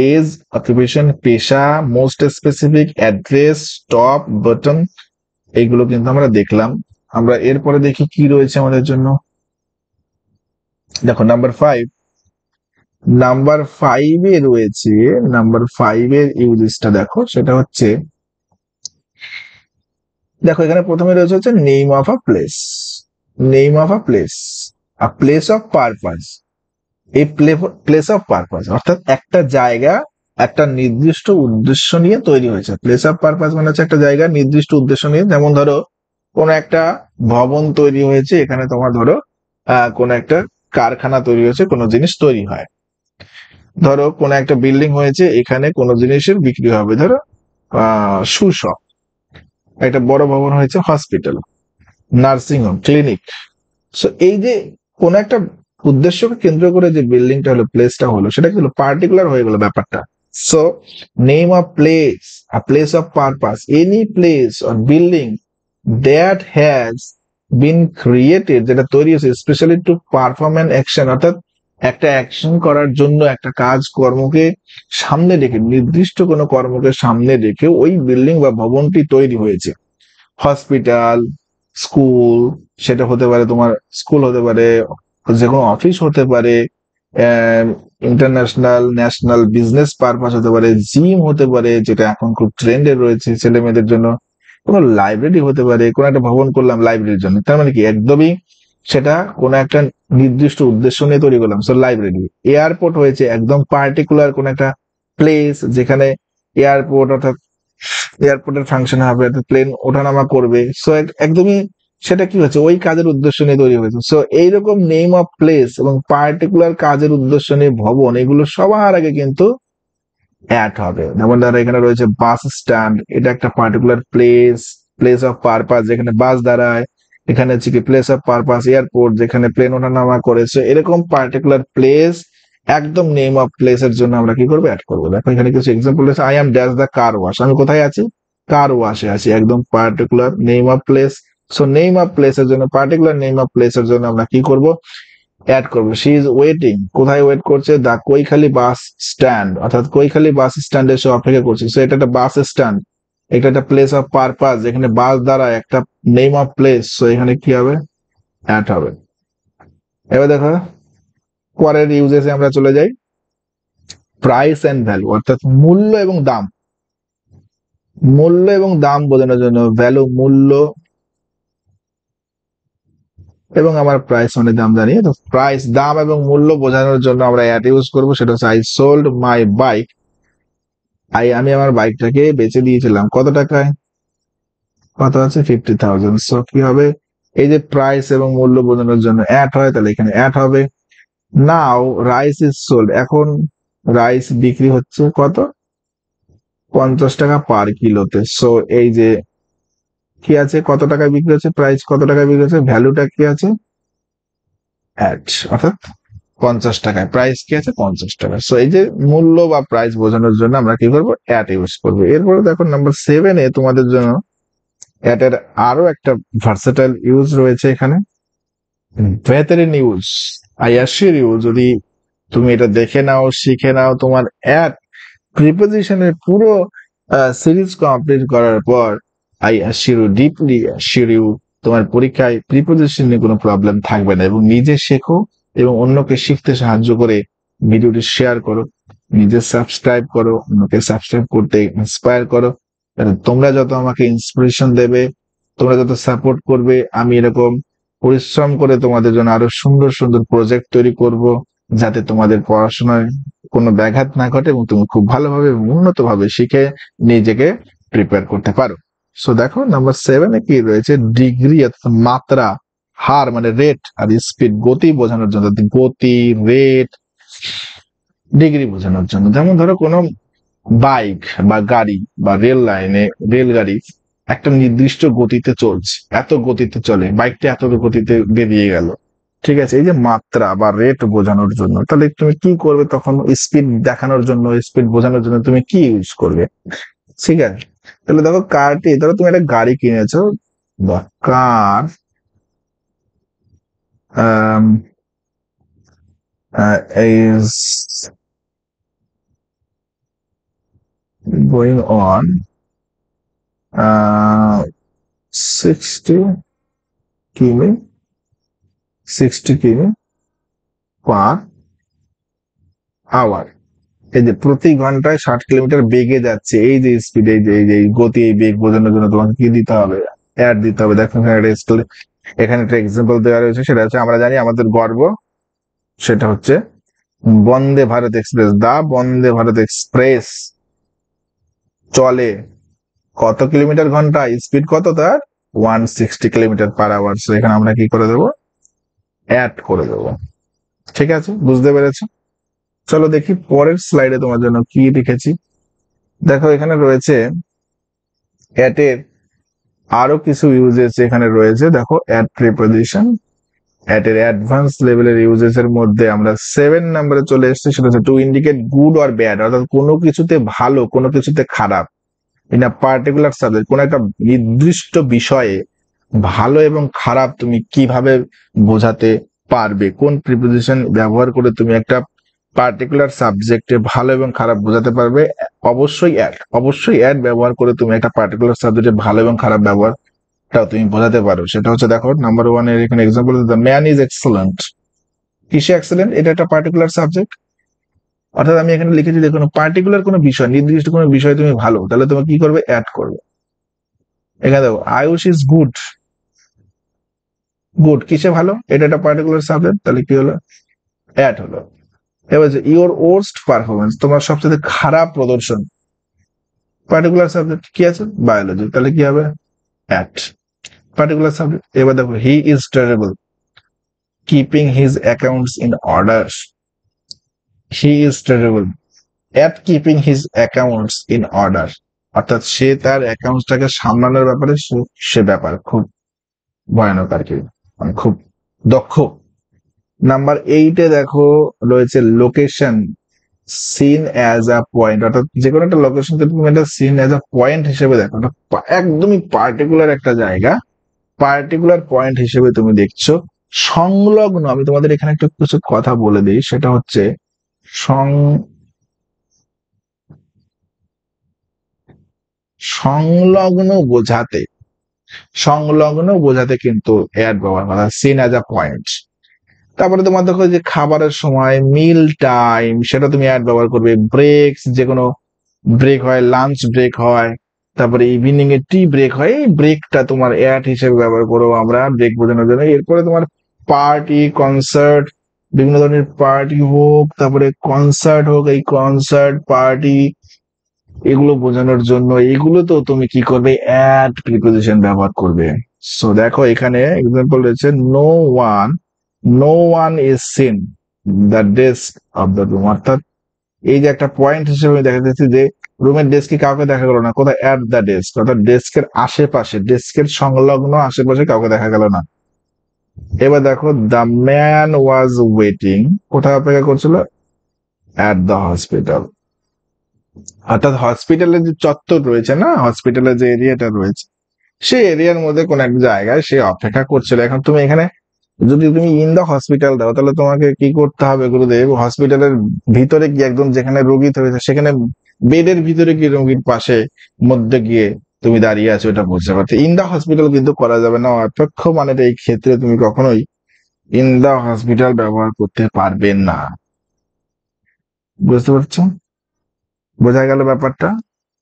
এজ, অকুপেশন, পেশা, most specific, address, top, button, এইগুলো কিন্তু আমরা দেখলাম। আমরা এরপরে দেখি কি রয়েছে আমাদের জন্য। দেখো নাম্বার 5, নাম্বার 5 এ রয়েছে, নাম্বার 5 এর ইউজেসটা দেখো, সেটা হচ্ছে দেখো এখানে প্রথমে রয়েছে হচ্ছে name of a place, name of a place, a place of purpose, এই প্লেস অফ পারপাস অর্থাৎ একটা জায়গা একটা নির্দিষ্ট উদ্দেশ্য নিয়ে তৈরি হয়েছে। প্লেস অফ পারপাস মানে হচ্ছে একটা জায়গা নির্দিষ্ট উদ্দেশ্য নিয়ে, যেমন ধরো কোনো একটা ভবন তৈরি হয়েছে, এখানে তোমার ধরো কোনো একটা কারখানা তৈরি হয়েছে, কোনো জিনিস তৈরি হয়। ধরো কোনো একটা বিল্ডিং হয়েছে, এখানে কোনো জিনিসের বিক্রি হবে, ধরো শু শপ। একটা বড় ভবন হয়েছে, hospital, nursing home, clinic. So এই যে কোন একটা উদ্দেশ্যকে কেন্দ্র করে যে বিল্ডিংটা হলো, প্লেসটা হলো, সেটা কি হলো, পার্টিকুলার হয়ে গেল ব্যাপারটা। So name of place, a place of purpose, any place or building that has been created, যেটা তৈরি হয়েছে specially to perform an action, অর্থাৎ একটা অ্যাকশন করার জন্য, একটা কাজ কর্মকে সামনে রেখে, নির্দিষ্ট কোনো কর্মকে সামনে রেখে ওই বিল্ডিং বা ভবনটি তৈরি হয়েছে। হসপিটাল, স্কুল, সেটা হতে পারে তোমার স্কুল, হতে পারে যে কোনো অফিস, হতে পারে ইন্টারন্যাশনাল ন্যাশনাল বিজনেস পারপাস, হতে পারে জিম, হতে পারে যেটা এখন খুব ট্রেন্ডে রয়েছে ছেলে মেয়েদের জন্য, কোনো লাইব্রেরি হতে পারে, কোনো একটা ভবন করলাম লাইব্রেরির জন্য, তার মানে কি একদমই সেটা কোনো একটা নির্দিষ্ট উদ্দেশ্য নিয়ে তৈরি করলাম। So library. এয়ারপোর্ট হয়েছে একদম পার্টিকুলার কোন একটা প্লেস, যেখানে এয়ারপোর্ট অর্থাৎ এয়ারপোর্টের ফাংশন হবে, প্লেন ওঠানামা করবে। সো একদমই সেটা কি হচ্ছে, ওই কাজের উদ্দেশ্য নিয়ে তৈরি হয়েছে। সো এইরকম নেম অফ প্লেস এবং পার্টিকুলার কাজের উদ্দেশ্য নিয়ে ভবন, এগুলো সবার আগে কিন্তু অ্যাড হবে। যেমন ধরো এখানে রয়েছে বাস স্ট্যান্ড, এটা একটা particular place, place of purpose যেখানে বাস দাঁড়ায়। এখানে হচ্ছে কি প্লেস অফ পারপাস এয়ারপোর্ট, যেখানে প্লেন ওঠানামা করেছে। এরকম পার্টিকুলার প্লেস একদম নেম অফ প্লেস এর জন্য আমরা কি করবো, অ্যাড করবো। দেখো এখানে কিছু এক্সাম্পল আছে, I am dash the car wash, আমি কোথায় আছি, কার ওয়াশে আছি, একদম particular name of place. So name of place এর জন্য, পার্টিকুলার নেম অফ প্লেস এর জন্য আমরা কি করব, অ্যাড করবো। শি ইজ ওয়েটিং, কোথায় ওয়েট করছে, দা কৈখালী বাস স্ট্যান্ড, অর্থাৎ কৈখালী বাস স্ট্যান্ডে সে অপেক্ষা করছে। সো এটা একটা বাস স্ট্যান্ড, এটা একটা প্লেস অফ পারপাস যেখানে বাস দ্বারা একটা নেম অফ প্লেস। সো এখানে কি হবে, অ্যাড হবে। এবার দেখো পরের ইউজেসে আমরা চলে যাই। প্রাইস এন্ড ভ্যালু, অর্থাৎ মূল্য এবং দাম। মূল্য এবং দাম বোঝানোর জন্য ভ্যালু মূল্য, এবং আমার প্রাইস মানে দাম জানি, তো প্রাইস দাম এবং মূল্য বোঝানোর জন্য আমরা অ্যাড ইউজ করবো। সেটা হচ্ছে আই সোল্ড মাই বাইক, আমি আমার বাইকটাকে বেচে দিয়েছিলাম কত টাকায়, কত আছে 50,000। সো কি হবে, এই যে প্রাইস এবং মূল্য বোঝানোর জন্য অ্যাড হয়, তাহলে এখানে অ্যাড হবে। নাও রাইস ইজ সোল্ড, এখন রাইস বিক্রি হচ্ছে কত, 50 টাকা পার কিলোতে। সো এই যে কি আছে, কত টাকায় বিক্রি হচ্ছে, প্রাইস কত টাকায় বিক্রি হচ্ছে, ভ্যালুটা কি আছে, অ্যাড, অর্থাৎ 50 টাকায়, প্রাইস কি আছে 50 টাকা। সো এই যে মূল্য বা প্রাইস বোঝানোর জন্য আমরা কি করবো, অ্যাড ইউজ করবো। এরপরে দেখো নাম্বার 7 তোমাদের জন্য অ্যাড এর আরো একটা ভার্সেটাইল ইউজ রয়েছে এখানে, বেহতরিন ইউজ। আই অ্যাসিওর ইউ, যদি তুমি এটা দেখে নাও, শিখে নাও, তোমার অ্যাড প্রিপোজিশনের পুরো সিরিজ কমপ্লিট করার পর, I assure you, deeply assure you, তোমার পরীক্ষায় প্রিপোজিশন নিয়ে কোনো প্রবলেম থাকবে না। এবং নিজে শেখো এবং অন্যকে শিখতে সাহায্য করে ভিডিওটি শেয়ার করো, নিজে সাবস্ক্রাইব করো, অন্যকে সাবস্ক্রাইব করতে ইন্সপায়ার করো। তোমরা যত আমাকে ইন্সপিরেশন দেবে, তোমরা যত সাপোর্ট করবে, আমি এরকম পরিশ্রম করে তোমাদের জন্য আরো সুন্দর সুন্দর প্রজেক্ট তৈরি করব, যাতে তোমাদের পড়াশোনায় কোনো ব্যাঘাত না ঘটে এবং তুমি খুব ভালোভাবে এবং উন্নতভাবে শিখে নিজেকে প্রিপেয়ার করতে পারো। সো দেখো নাম্বার 7 কি রয়েছে, ডিগ্রি অর্থাৎ মাত্রা, হার মানে রেট, আর স্পিড গতি বোঝানোর জন্য, গতি, রেট, ডিগ্রি বোঝানোর জন্য। যেমন ধরো কোনো বাইক বা গাড়ি বা রেল লাইনে, রেলগাড়ি একটা নির্দিষ্ট গতিতে চলছে, এত গতিতে চলে, বাইকটা এত গতিতে বেরিয়ে গেল, ঠিক আছে। এই যে মাত্রা বা রেট বোঝানোর জন্য, তাহলে তুমি কি করবে তখন, স্পিড দেখানোর জন্য, স্পিড বোঝানোর জন্য তুমি কি ইউজ করবে, ঠিক আছে। তাহলে দেখো কারটি, ধরো তুমি একটা গাড়ি কিনেছো, বা কার is going on 60 কিমি 60 কিমি পার আওয়ার। এই যে প্রতি ঘন্টায় 60 কিলোমিটার বেগে যাচ্ছে, এই যে স্পিড, এই যে গতি, এই বেগ বোঝানোর জন্য তোমাকে কি দিতে হবে, অ্যাড দিতে হবে। দেখো এখানে একটা এক্সাম্পল দেওয়া রয়েছে, সেটা হচ্ছে আমরা জানি আমাদের গর্ব, সেটা হচ্ছে বন্দে ভারত এক্সপ্রেস, দা বন্দে ভারত এক্সপ্রেস চলে কত কিলোমিটার ঘন্টা, স্পিড কত তার 160 কিলোমিটার/আওয়ার। এখানে আমরা কি করে দেবো, অ্যাড করে দেবো। ঠিক আছে, বুঝতে পেরেছো? চলো দেখি পরের স্লাইডে তোমার জন্য কি লিখেছি। দেখো এখানে রয়েছে অ্যাটের আরো কিছু ইউজেস এখানে রয়েছে। দেখো অ্যাড প্রিপোজিশন, অ্যাটের অ্যাডভান্স লেভেলের ইউজেস এর মধ্যে আমরা 7 নম্বরে চলে এসেছি, সেটা হচ্ছে to indicate good or bad, অর্থাৎ কোনো কিছুতে ভালো কোনো কিছুতে খারাপ। ইন আ পার্টিকুলার সাবজেক্ট, কোন একটা নির্দিষ্ট বিষয়ে ভালো এবং খারাপ তুমি কিভাবে বোঝাতে পারবে, কোন প্রিপোজিশন ব্যবহার করে তুমি একটা পার্টিকুলার সাবজেক্টে ভালো এবং খারাপ বোঝাতে পারবে। অবশ্যই অ্যাড ব্যবহার করে তুমি একটা পার্টিকুলার সাবজেক্টে ভালো এবং খারাপ ব্যবহারটাও তুমি বোঝাতে পারো। সেটা হচ্ছে দেখো নাম্বার 1 এর এখানে example, the man is excellent. কিসে এক্সেলেন্ট? এটা একটা পার্টিকুলার সাবজেক্ট, অর্থাৎ আমি এখানে লিখেছি দেখুন পার্টিকুলার কোনো বিষয়, নির্দিষ্ট কোনো বিষয় তুমি ভালো, তাহলে তুমি কি করবে, অ্যাড করবে। এখানে দেখো আয়ুষ ইজ গুড, গুড কিসে ভালো, এটা একটা পার্টিকুলার সাবজেক্ট, তাহলে কি হলো, অ্যাড হলো। এবার ইওর ওর্স্ট পারফরমেন্স, তোমার সবচেয়ে খারাপ প্রদর্শন, পার্টিকুলার সাবজেক্ট কি আছে, বায়োলজি, তাহলে কি হবে, অ্যাড, পার্টিকুলার সাবজেক্ট। এবার দেখো he is terrible, keeping his accounts in order, he is terrible at keeping his accounts in order, অর্থাৎ সে তার অ্যাকাউন্টসটাকে সামলানোর ব্যাপারে সে ব্যাপার খুব ভয়ানক আর কি, মানে খুব দক্ষ। নাম্বার 8-এ দেখো রয়েছে location, scene as a point, অর্থাৎ যে কোনো একটা লোকেশনকে তুমি একটা সিন অ্যাজ আ পয়েন্ট হিসেবে দেখো, একদমই পার্টিকুলার একটা জায়গা, পার্টিকুলার পয়েন্ট হিসেবে তুমি দেখছো। সংলগ্ন, আমি তোমাদের এখানে একটু কিছু কথা বলে দিই, সেটা হচ্ছে সংলগ্ন বোঝাতে, সংলগ্ন বোঝাতে কিন্তু অ্যাড ব্যবহার করা, সিন অ্যাজ আ পয়েন্ট। তারপরে তোমার দেখো যে খাবারের সময়, মিল টাইম, সেটা তুমি অ্যাড ব্যবহার করবে। ব্রেকস, যে কোনো ব্রেক হয়, লাঞ্চ ব্রেক হয়, তারপরে ইভিনিং এ টি ব্রেক হয়, এই ব্রেকটা তোমার অ্যাড হিসেবে ব্যবহার করবো আমরা ব্রেক বোঝানোর জন্য। এরপরে তোমার পার্টি, কনসার্ট, বিভিন্ন ধরনের পার্টি হোক, তারপরে কনসার্ট হোক, এই কনসার্ট পার্টি এগুলো বোঝানোর জন্য এগুলো তো তুমি কি করবে, অ্যাড প্রিপোজিশন ব্যবহার করবে। সো দেখো এখানে এক্সাম্পল রয়েছে, no one is seen the desk of the room, অর্থাৎ এই যে একটা পয়েন্ট হিসেবে আমি দেখা যাচ্ছে যে রুমের ডেস্কে কাউকে দেখা গেল না, কোথায়, অ্যাট দ্য ডেস্ক, অর্থাৎ ডেস্কের আশেপাশে, ডেস্কের সংলগ্ন আশেপাশে কাউকে দেখা গেল না। এবার দেখো দ্য ম্যান ওয়াজ ওয়েটিং, কোথায় অপেক্ষা করছিল, অ্যাট দ্য হসপিটাল, অর্থাৎ হসপিটালের যে চত্বর রয়েছে না, হসপিটালের যে এরিয়াটা রয়েছে সেই এরিয়ার মধ্যে কোন এক জায়গায় সে অপেক্ষা করছিল। এখন তুমি এখানে যদি তুমি ইন দা হসপিটাল দাও, তাহলে তোমাকে কি করতে হবে গুরুদেব, হসপিটালের ভিতরে গিয়ে একদম যেখানে রোগী রয়েছে সেখানে বেডের ভিতরে গিয়ে রোগীর পাশে মধ্যে গিয়ে তুমি দাঁড়িয়ে আছো, এটা বুঝতে পারছো। ইন দা হসপিটাল কিন্তু করা যাবে না, অপেক্ষ মানে এই ক্ষেত্রে তুমি কখনোই ইন দা হসপিটাল ব্যবহার করতে পারবে না। বুঝতে পারছো, বোঝা গেল ব্যাপারটা?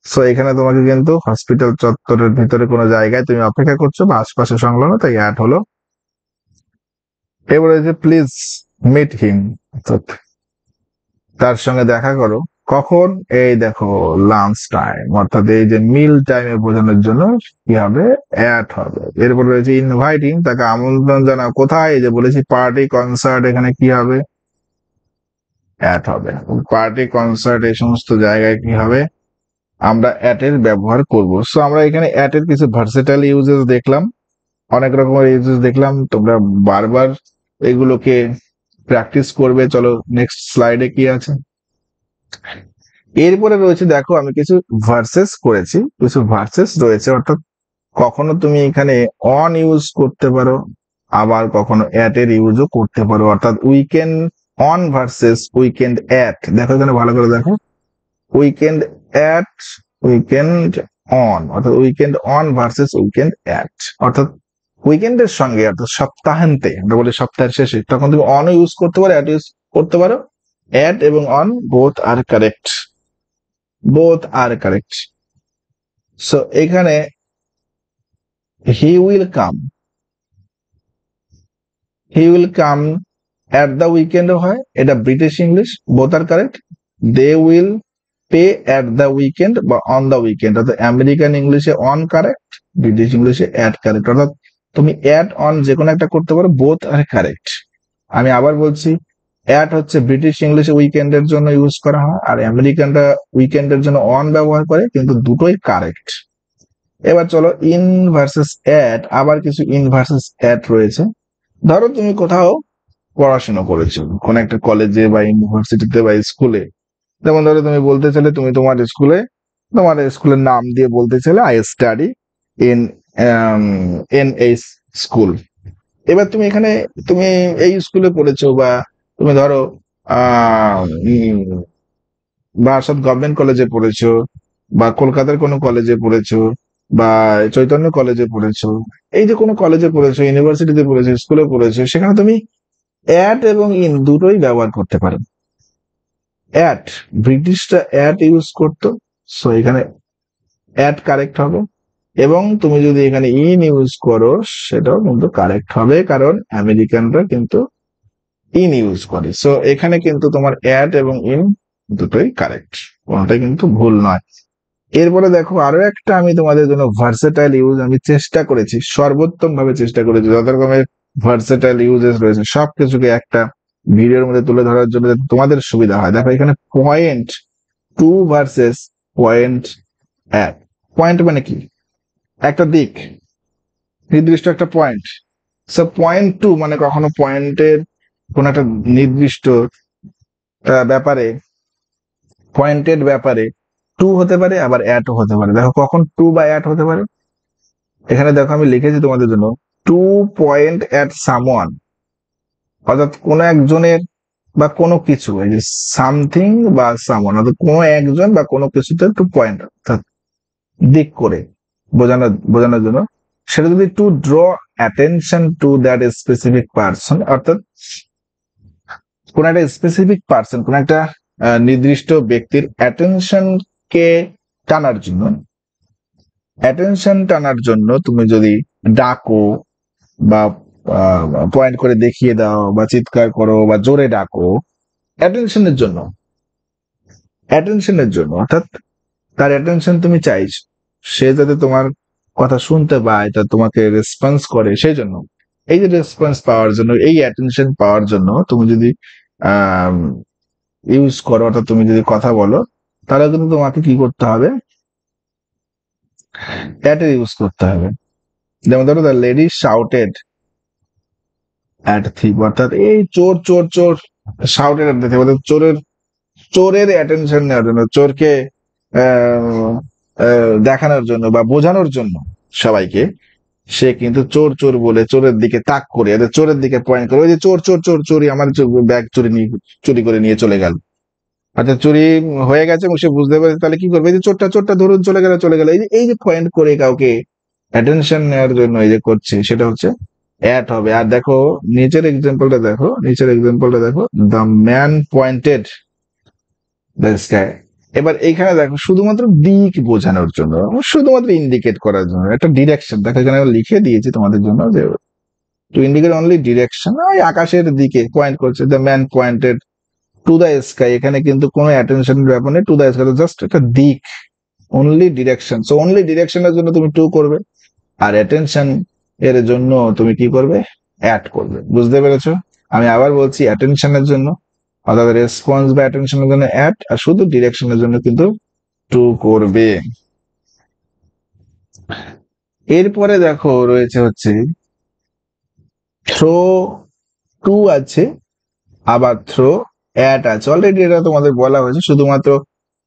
সো এখানে তোমাকে কিন্তু হসপিটাল চত্বরের ভিতরে কোনো জায়গায় তুমি অপেক্ষা করছো বা আশপাশে সংলগ্ন, তাই অ্যাড হলো। এবারে যে প্লিজ মিট হিম, অর্থাৎ তার সঙ্গে দেখা করো, কখন, এই দেখো লাঞ্চ টাইম, অর্থাৎ এই যে মিল টাইমে বোঝানোর জন্য কি হবে, অ্যাড হবে। এরপর রয়েছে ইনভাইটিং, তাকে আমন্ত্রণ জানাও, কোথায়, এই যে বলেছি পার্টি কনসার্ট, এখানে কি হবে, অ্যাড হবে। পার্টি কনসার্ট এই সমস্ত জায়গায় কি হবে, আমরা অ্যাট এর ব্যবহার করব। সো আমরা এখানে অ্যাট এর কিছু ভার্সেটাইল ইউজেস দেখলাম, অনেক রকমের ইউজেস দেখলাম, তোমরা বারবার এগুলোকে প্র্যাকটিস করবে। চলো নেক্সট স্লাইডে কি আছে। এরপরে রয়েছে দেখো আমি কিছু ভার্সেস করেছি, কিছু ভার্সেস রয়েছে, অর্থাৎ কখনো তুমি এখানে অন ইউজ করতে পারো, আবার কখনো অ্যাট এর ইউজও করতে পারো, অর্থাৎ weekend on versus weekend at. দেখো এখানে ভালো করে দেখো, উইকেন্ড অ্যাট, উইকেন্ড অন, অর্থাৎ weekend on versus weekend at, অর্থাৎ উইকেন্ডের সঙ্গে, অর্থাৎ সপ্তাহান্তে, আমরা বলি সপ্তাহের শেষে, তখন তুমি অন ইউজ করতে পারো, অ্যাট ইউজ করতে পারো। অ্যাট এবং on both are correct, both are correct. So এখানে he will come, he will come at the উইকেন্ডও হয়, এটা British English, both are correct. They will pay at the weekend বা অন দ্য উইকেন্ড, অর্থাৎ American ইংলিশে on correct, British ইংলিশে at correct, অর্থাৎ তুমি অ্যাট অন যে কোনো একটা করতে পারো, বোথ আর কারেক্ট। আমি আবার বলছি, অ্যাট হচ্ছে ব্রিটিশ ইংলিশে উইকেন্ডের জন্য ইউজ করা হয়, আর আমেরিকানরা উইকেন্ডের জন্য অন ব্যবহার করে, কিন্তু দুটোই কারেক্ট। এবার চলো ইন ভার্সেস অ্যাট, আবার কিছু ইন ভার্সেস অ্যাট রয়েছে। ধরো তুমি কোথাও পড়াশোনা করেছো, কোন একটা কলেজে বা ইউনিভার্সিটিতে বা স্কুলে, যেমন ধরো তুমি বলতে চাইলে তুমি তোমার স্কুলের নাম দিয়ে বলতে চাইলে আই স্টাডি ইন ইন এই স্কুল। এবার তুমি এখানে তুমি এই স্কুলে পড়েছো, বা তুমি ধরো বারাসত গভর্নমেন্ট কলেজে পড়েছো, বা কলকাতার কোনো কলেজে পড়েছো, বা চৈতন্য কলেজে পড়েছো, এই যে কোনো কলেজে পড়েছো, ইউনিভার্সিটিতে পড়েছো, স্কুলে পড়েছো, সেখানে তুমি অ্যাট এবং ইন দুটোই ব্যবহার করতে পারো। অ্যাট, ব্রিটিশরা অ্যাট ইউজ করতো, সো এখানে অ্যাট কারেক্ট হবে। এবং তুমি যদি এখানে ইন ইউজ করো, সেটাও কিন্তু কারেক্ট হবে, কারণ আমেরিকানরা কিন্তু ইন ইউজ করে। সো এখানে কিন্তু তোমার অ্যাট এবং ইন দুটোই কারেক্ট, কোনটাই কিন্তু ভুল নয়। এরপরে দেখো আরো একটা আমি তোমাদের জন্য ভার্সেটাইল ইউজ আমি চেষ্টা করেছি, সর্বোত্তম ভাবে চেষ্টা করেছি, যত রকমের ভার্সেটাইল ইউজেস রয়েছে সবকিছুকে একটা ভিডিওর মধ্যে তুলে ধরার জন্য, যাতে তোমাদের সুবিধা হয়। দেখো এখানে পয়েন্ট টু ভার্সেস পয়েন্ট এক। পয়েন্ট মানে কি? একটা দিক, নির্দিষ্ট একটা পয়েন্ট। সো পয়েন্ট টু মানে কখনো পয়েন্টের কোন একটা নির্দিষ্ট ব্যাপারে, পয়েন্টেড ব্যাপারে টু হতে পারে, আবার অ্যাটও হতে পারে। দেখো কখন টু বা অ্যাট হতে পারে, এখানে দেখো আমি লিখেছি তোমাদের জন্য, টু পয়েন্ট অ্যাট সামওয়ান, অর্থাৎ কোনো একজনের বা কোনো কিছু, এই যে সামথিং বা সামওয়ান, অর্থাৎ কোনো একজন বা কোনো কিছুতে টু পয়েন্ট, অর্থাৎ দিক করে বোঝানোর জন্য। সেটা যদি two draw attention to that specific person, অর্থাৎ কোন একটা স্পেসিফিক পার্সন, কোন একটা নির্দিষ্ট ব্যক্তির অ্যাটেনশন কে টানার জন্য, অ্যাটেনশন টানার জন্য তুমি যদি ডাকো বা পয়েন্ট করে দেখিয়ে দাও বা চিৎকার করো বা জোরে ডাকো, অ্যাটেনশনের জন্য, অ্যাটেনশনের জন্য, অর্থাৎ তার অ্যাটেনশন তুমি চাইছো, সে যাতে তোমার কথা শুনতে পায়, তা তোমাকে রেসপন্স করে, সেই জন্য। এই যে রেসপন্স পাওয়ার জন্য, এই অ্যাটেনশন পাওয়ার জন্য তুমি যদি ইউজ করো, অর্থাৎ তুমি যদি কথা বলো, তাহলে কিন্তু তোমাকে কি করতে হবে, অ্যাটের ইউজ করতে হবে। যেমন ধরো দ্য লেডি শাউটেড অ্যাট থিপ, অর্থাৎ এই চোর চোর চোর, শাউটেড অ্যাট দ্য থিপ, অর্থাৎ চোরের অ্যাটেনশন নেওয়ার জন্য, চোরকে দেখানোর জন্য বা বোঝানোর জন্য সবাইকে, সে কিন্তু চোর চোর বলে চোরের দিকে তাক করে, চোরের দিকে পয়েন্ট করে, ওই যে চোর চোর চোর, চোরি আমার ব্যাগ চুরি করে নিয়ে চলে গেল। আচ্ছা চুরি হয়ে গেছে এবং সে বুঝতে পেরেছে, তাহলে কি করবে, এই যে চোরটা চোরটা ধরুন চলে গেল চলে গেল, এই যে পয়েন্ট করে কাউকে অ্যাটেনশন নেওয়ার জন্য এই যে করছে, সেটা হচ্ছে অ্যাট হবে। আর দেখো নিচের এক্সাম্পলটা দেখো, the man pointed the sky. এবার এইখানে দেখো শুধুমাত্র দিক বোঝানোর জন্য, শুধুমাত্র ইন্ডিকেট করার জন্য একটা ডিরেকশন, দেখো এখানে আমি লিখে দিয়েছি তোমাদের জন্য যে টু ইন্ডিকেট অনলি ডিরেকশন, ওই আকাশের দিকে পয়েন্ট করছে, the man pointed to the sky, এখানে কিন্তু কোনো অ্যাটেনশন ব্যাপার নেই, টু দ্য স্কাই জাস্ট একটা দিক, অনলি ডিরেকশন। সো অনলি ডিরেকশনের জন্য তুমি টু করবে, আর অ্যাটেনশন এর জন্য তুমি কি করবে, অ্যাট করবে। বুঝতে পেরেছো? আমি আবার বলছি, অ্যাটেনশনের জন্য, অর্থাৎ রেসপন্স বা অ্যাটেনশনের জন্য অ্যাট, আর শুধু ডিরেকশনের জন্য কিন্তু টু করবে। এরপরে দেখো রয়েছে হচ্ছে থ্রো টু আছে, আবার থ্রো অ্যাট আছে। অলরেডি এটা তোমাদের বলা হয়েছে, শুধুমাত্র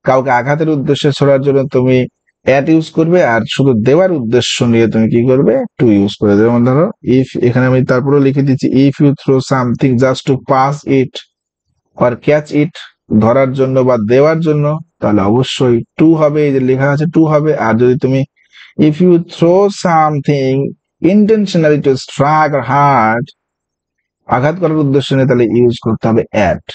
কাউকে আঘাতের উদ্দেশ্যে ছোড়ার জন্য তুমি অ্যাট ইউজ করবে, আর শুধু দেওয়ার উদ্দেশ্য নিয়ে তুমি কি করবে, টু ইউজ করবে। যেমন ধরো ইফ, এখানে আমি তারপরে লিখে দিচ্ছি, if you throw something just to pass it or catch it, ধরার জন্য বা দেওয়ার জন্য, তাহলে অবশ্যই টু হবে, এই যে লেখা আছে টু হবে। আর যদি তুমি if you throw something intentionally to strike or hurt, আঘাত করার উদ্দেশ্য নিয়ে, তাহলে ইউজ করতে হবে অ্যাট।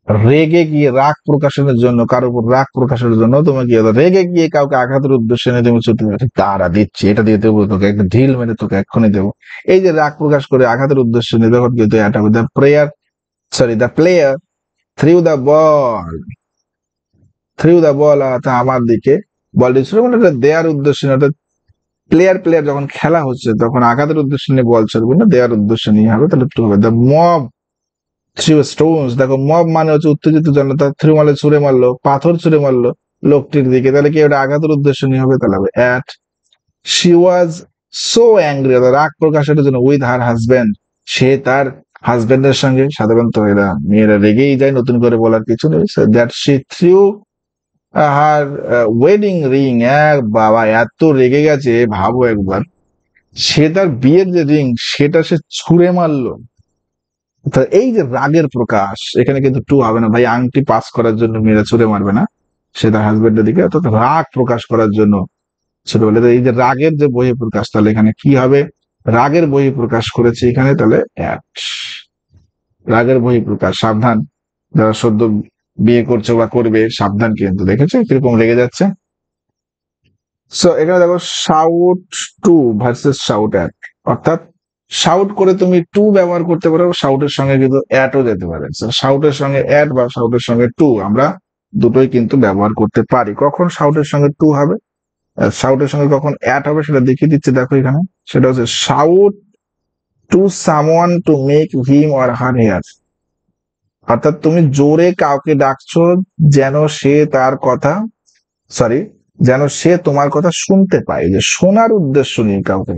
রেগে গিয়ে রাগ প্রকাশের জন্য, কারোর উপর রাগ প্রকাশের জন্য তুমি কি রেগে গিয়ে কাউকে আঘাতের উদ্দেশ্যে নিয়ে তুমি ছুটে যাচ্ছ, তারা দিচ্ছি, এটা দিয়ে দেবো তোকে, একটা ঢিল মেরে তোকে এক্ষুনি দেবো। এই যে রাগ প্রকাশ করে আঘাতের উদ্দেশ্যে নিয়ে তখন কিন্তু এটা হবে দ্য প্লেয়ার থ্রিউ দ্য বল আমার দিকে, বলটি ছুড়ে, মানে দেয়ার উদ্দেশ্যে না, ওটা প্লেয়ার যখন খেলা হচ্ছে তখন আঘাতের উদ্দেশ্য নিয়ে বল ছড়বে না, দেওয়ার উদ্দেশ্য নিয়ে হবে, তাহলে টু হবে। দ্য মব থ্রিউ স্টোনস, দেখো মব মানে হচ্ছে উত্তেজিত জনতা, থ্রু মারলে ছুড়ে মারলো, পাথর ছুড়ে মারলো লোকটির দিকে, তাহলে কি ওটা আঘাতের উদ্দেশ্য নিয়ে হবে, তাহলে হবে at. She was so angry, রাগ প্রকাশের জন্য, উইথ হার হাজবেন্ড, সে তার হাজবেন্ডের সঙ্গে, সাধারণত এরা মেয়েরা রেগেই যায়, নতুন করে বলার কিছু নেই, that she threw her wedding ring, এক বাবা এত রেগে গেছে, ভাবো একবার, সে তার বিয়ের যে রিং সেটা সে ছুঁড়ে মারলো। তো এই যে রাগের প্রকাশ, এখানে কিন্তু টু হবে না ভাই, আংটি পাস করার জন্য মেয়েরা ছুঁড়ে মারবে না, সে তার হাজবেন্ডের দিকে, অর্থাৎ রাগ প্রকাশ করার জন্য ছোট বলে। এই যে রাগের যে বহিঃপ্রকাশ, তাহলে এখানে কি হবে, রাগের বহিঃপ্রকাশ করেছে এখানে, তাহলে অ্যাট। রাগের বহিঃপ্রকাশ, সাবধান যারা সদ্য বিয়ে করছে বা করবে, সাবধান, কিন্তু দেখেছো কিরকম রেগে যাচ্ছে। সো এখানে দেখো shout to versus shout at, অর্থাৎ শাউট করে তুমি টু ব্যবহার করতে পারো, শাউটের সঙ্গে কিন্তু অ্যাটও যেতে পারে। শাউটের সঙ্গে অ্যাট বা শাউটের সঙ্গে টু আমরা দুটোই কিন্তু ব্যবহার করতে পারি। কখন শাউটের সঙ্গে টু হবে, শাউটের সঙ্গে কখন অ্যাট হবে সেটা দেখিয়ে দিচ্ছে, দেখো এখানে, সেটা হচ্ছে shout to someone to make him or her hear, অর্থাৎ তুমি জোরে কাউকে ডাকছো যেন সে তার কথা, সরি, যেন সে তোমার কথা শুনতে পায়, যে শোনার উদ্দেশ্য নিয়ে কাউকে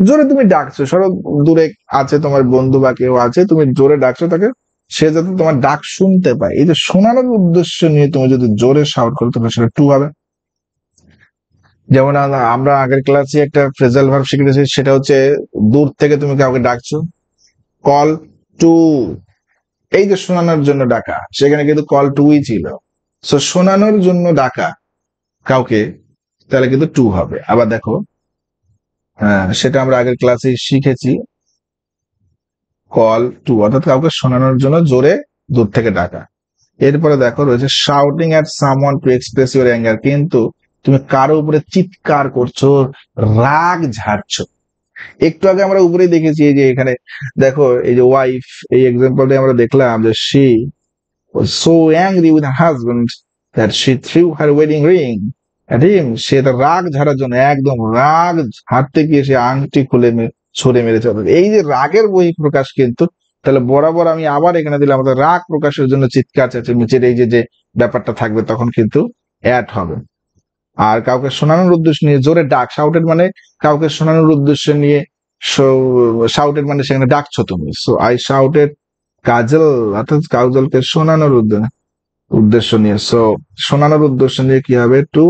জোরে তুমি ডাকছো, সরো দূরে আছে তোমার বন্ধু বা কেউ আছে, তুমি জোরে ডাকছো তাকে, সে যাতে তোমার ডাক শুনতে পায়, এই যে শোনানোর উদ্দেশ্য নিয়ে তুমি যদি জোরে শাউট করো তাহলে সেটা টু হবে। যেমন আমরা আগের ক্লাসে একটা ফ্রেজাল ভার্ব শিখেছি, সেটা হচ্ছে দূর থেকে তুমি কাউকে ডাকছো, কল টু, এই যে শোনানোর জন্য ডাকা, সেখানে কিন্তু কল টুই ছিল। সো শোনানোর জন্য ডাকা কাউকে, তাহলে কিন্তু টু হবে। আবার দেখো, সেটা আমরা আগের ক্লাসে শিখেছি, কল টু অর্থাৎ কাউকে শোনানোর জন্য জোরে দূর থেকে ডাকা। এরপরে দেখো রয়েছে shouting at someone to express your anger, কিন্তু তুমি কারো উপরে চিৎকার করছো, রাগ ঝাড়ছো। একটু আগে আমরা উপরে দেখেছি, এই যে এখানে দেখো, এই যে ওয়াইফ, এই এক্সাম্পলটা আমরা দেখলাম যে she was so angry with her husband that she threw her wedding ring at him, সে তার রাগ ঝাড়ার জন্য, একদম রাগ ঝাড়তে গিয়ে সে আংটি খুলে ছুঁড়ে মেরেছে। এই যে রাগের বহিঃপ্রকাশ কিন্তু, তাহলে বরাবর আমি আবার এখানে দিলাম, আমাদের রাগ প্রকাশের জন্য চিৎকার চেঁচামেচির এই যে ব্যাপারটা থাকবে, তখন কিন্তু অ্যাড হবে। আর কাউকে শোনানোর উদ্দেশ্য নিয়ে জোরে ডাক, শাউটেড মানে কাউকে শোনানোর উদ্দেশ্য নিয়ে, শাউটেড মানে সেখানে ডাকছো তুমি। সো আই শাউটেড কাজল, অর্থাৎ কাজলকে শোনানোর উদ্দেশ্য নিয়ে, সো শোনানোর উদ্দেশ্য নিয়ে কি হবে, টু।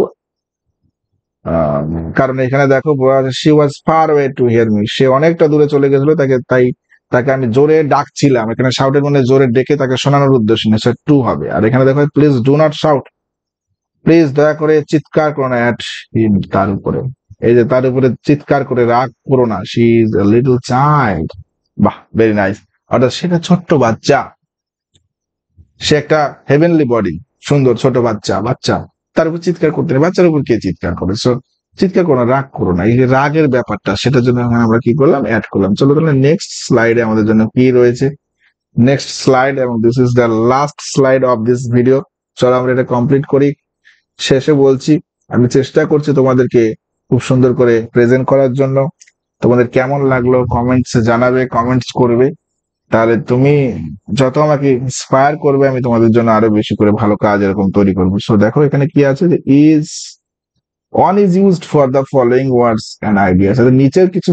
কারণ এখানে দেখো she was far way to hear me, সে অনেকটা দূরে চলে গেছিল, তাকে আমি জোরে ডাকছিলাম, এখানে শাউটেড মানে জোরে ডেকে তাকে শোনানোর উদ্দেশ্য নিয়ে, সে টু হবে। আর এখানে দেখো please do not shout, please দয়া করে চিৎকার করো না অ্যাট হিম, তার উপরে, এই যে তার উপরে চিৎকার করে রাগ করো না, she is a little child, বাহ ভেরি নাইস, অর্থাৎ সেটা ছোট্ট বাচ্চা, সে একটা হেভেনলি বডি, সুন্দর ছোট বাচ্চা তার উপর চিৎকার করতে নেই, বাচ্চার উপর কে চিৎকার করে, সো চিৎকার করো না, রাগ করো না, এই যে রাগের ব্যাপারটা, সেটার জন্য আমরা কি করলাম, অ্যাড করলাম। চলো তাহলে নেক্সট স্লাইডে আমাদের জন্য কি রয়েছে, নেক্সট স্লাইড, এবং this is the last slide of this video. চলো আমরা এটা কমপ্লিট করি। শেষে বলছি, আমি চেষ্টা করছি তোমাদেরকে খুব সুন্দর করে প্রেজেন্ট করার জন্য। তোমাদের কেমন লাগলো কমেন্টসে জানাবে, কমেন্টস করবে, তাহলে তুমি যত আমাকে ইন্সপায়ার করবে, আমি তোমাদের জন্য আরো বেশি করে ভালো কাজ এরকম তৈরি করবো। সো দেখো এখানে কি আছে, যে is on is used for the following words and idea, নিচের কিছু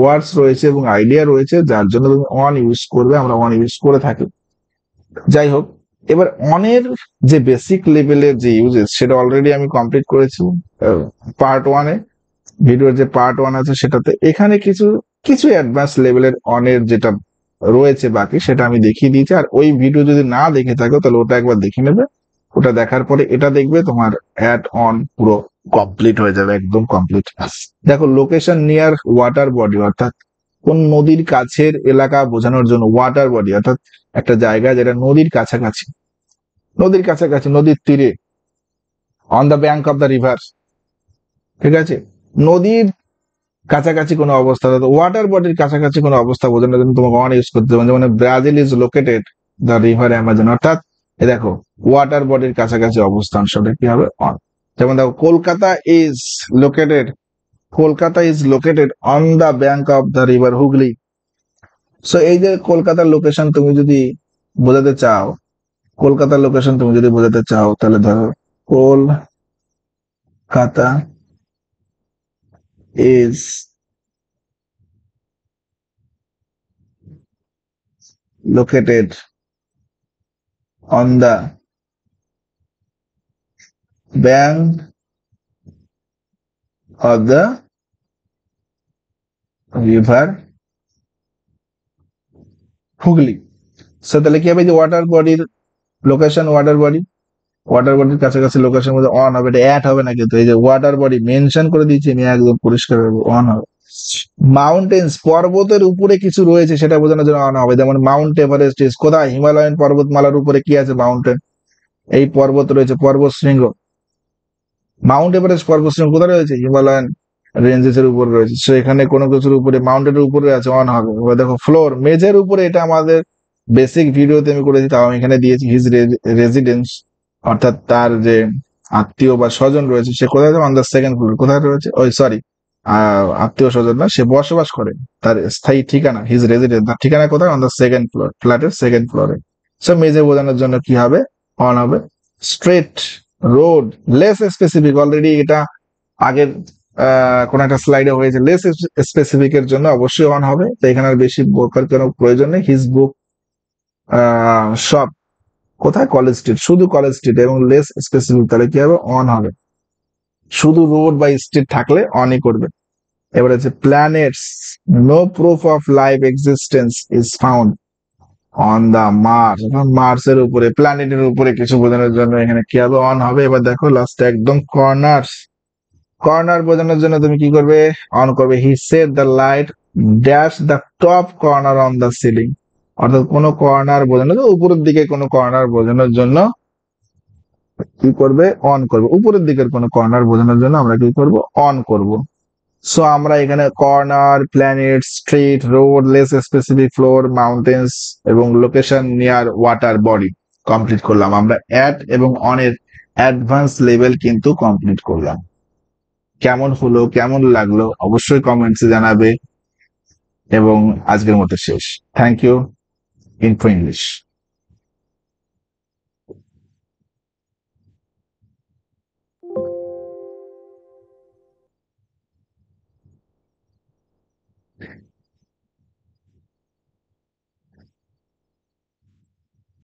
ওয়ার্ডস রয়েছে এবং আইডিয়া রয়েছে যার জন্য তুমি অন ইউজ করবে, আমরা অন ইউজ করে থাকি। যাই হোক, এবার অনের যে বেসিক লেভেলের যে ইউজেস, সেটা অলরেডি আমি কমপ্লিট করেছি পার্ট ওয়ানে, ভিডিওর যে পার্ট ওয়ান আছে সেটাতে। এখানে কিছু কিছু অ্যাডভান্স লেভেলের অনের যেটা রয়েছে বাকি, সেটা আমি দেখিয়ে দিয়েছি। আর ওই ভিডিও যদি না দেখে থাকো তাহলে ওটা একবার দেখে নেবে, ওটা দেখার পরে এটা দেখবে, তোমার অ্যাড অন পুরো কমপ্লিট হয়ে যাবে, একদম কমপ্লিট। দেখো লোকেশন নিয়ার ওয়াটার বডি, অর্থাৎ কোন নদীর কাছের এলাকা বোঝানোর জন্য, ওয়াটার বডি অর্থাৎ একটা জায়গা যেটা নদীর কাছাকাছি, নদীর কাছাকাছি, নদীর তীরে, on the bank of the river, ঠিক আছে? নদীর কাছাকাছি কোনো অবস্থা, ওয়াটার বডির কাছাকাছি কোনো অবস্থা বোঝানোর জন্য তোমাকে অন ইউজ করতে হবে। যেমন Brazil is located the river Amazon, অর্থাৎ দেখো ওয়াটার বডির কাছাকাছি অবস্থান, সেটা কি হবে? অন। যেমন দেখো Kolkata is located on the bank of the river Hooghly. So এই যে কলকাতার লোকেশন তুমি যদি বোঝাতে চাও, তাহলে ধরো Kolkata is located on the bank of the river Hooghly. So তাহলে কি হবে? যে ওয়াটার বডির লোকেশন, ওয়াটার বডির কাছাকাছি লোকেশন মধ্যে অন হবে, এটা অ্যাড হবে না কিন্তু। এই যে ওয়াটার বডি মেনশন করে দিচ্ছি আমি একদম পরিষ্কার, অন হবে। মাউন্টেন্স, পর্বতের উপরে কিছু রয়েছে সেটা বোঝানোর জন্য অন হবে। যেমন মাউন্ট এভারেস্ট ইজ কোথায়? হিমালয়ান পর্বতমালার উপরে কি আছে? মাউন্টেন, এই পর্বত রয়েছে, পর্বত শৃঙ্গ। মাউন্ট এভারেস্ট পর্বতশৃঙ্গ কোথায় রয়েছে? হিমালয়ান রেঞ্জেস এর উপর রয়েছে। সো এখানে কোনো কিছুর উপরে, মাউন্টেনের উপরে আছে, অন হবে। এবার দেখো ফ্লোর, মেঝের উপরে, এটা আমাদের বেসিক ভিডিওতে আমি করেছি, তাও আমি এখানে দিয়েছি হিজ রেসিডেন্স, অর্থাৎ তার যে আত্মীয় বা স্বজন রয়েছে সে কোথায়? On the second floor. কোথায় রয়েছে? ওই সরি, আত্মীয় স্বজন না, সে বসবাস করে, তার স্থায়ী ঠিকানা, হিজ রেসিডেন্স, তার ঠিকানা কোথায়? অন দ্য সেকেন্ড ফ্লোর, ফ্ল্যাটের সেকেন্ড ফ্লোরে। সো মেঝে বোঝানোর জন্য কি হবে? অন হবে। Straight, road, less specific, already এটা আগের কোন একটা স্লাইডে হয়েছে। লেস স্পেসিফিক এর জন্য অবশ্যই অন হবে, তো এখানে আর বেশি বোকার কোনো প্রয়োজন নেই। হিজ বুক শপ কোথায়? কলেজ স্ট্রিট, শুধু কলেজ স্ট্রিট, এবং লেস স্পেসিফিক, তাহলে কি হবে? অন হবে। শুধু রোড বা স্ট্রিট থাকলে অনই করবে। এবার হচ্ছে planets, no proof of life existence is found on the Mars, মার্সের উপরে, প্ল্যানেটের উপরে কিছু বোঝানোর জন্য এখানে কি হবে? অন হবে। এবার দেখো লাস্টে একদম কর্নার বোঝানোর জন্য তুমি কি করবে? অন করবে। He said the light dash the top corner on the ceiling, অর্থাৎ কোনো কর্নার বোঝানোর জন্য, উপরের দিকে কোনো কর্নার বোঝানোর জন্য কি করবে? অন করবে। উপরের দিকের কোনো কর্নার বোঝানোর জন্য আমরা কি করব? অন করব। সো আমরা এখানে corner, planet, street, road, less specific, floor, mountains এবং location near water body complete করলাম। আমরা অ্যাট এবং অনের অ্যাডভান্স লেভেল কিন্তু কমপ্লিট করলাম। কেমন হলো, কেমন লাগলো অবশ্যই কমেন্টসে জানাবে। এবং আজকের মতো শেষ। Thank you. Info English.